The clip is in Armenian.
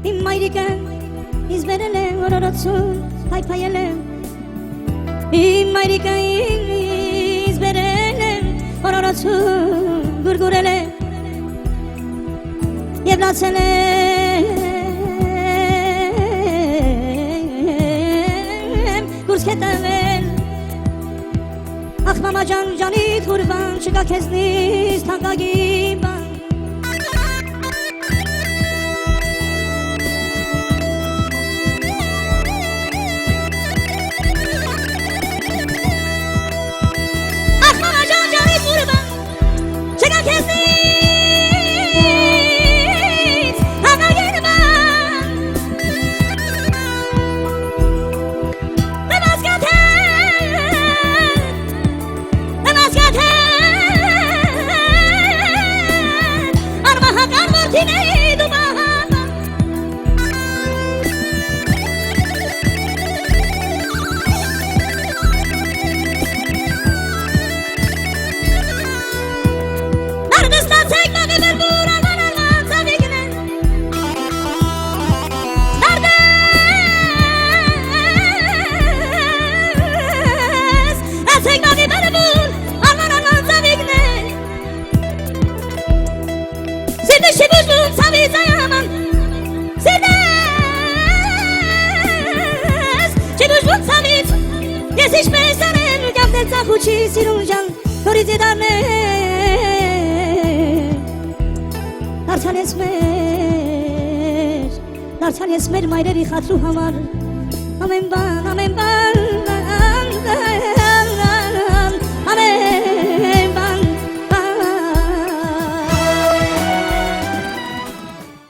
Իմ մայրիկը ինձ բերել է օրորոցուն հայփայել է Իմ մայրիկը ինձ բերել է օրորոցուն գուրգուրել է Եվ լացել է գուրս կետավել Ախ մամա ջան ջանիդ հուրվան չկա քեզնից թանկագին բան Խուչի սիրուն ժան հորիձի դարձան ես մեր մայրերի խատրու համար ամեն բան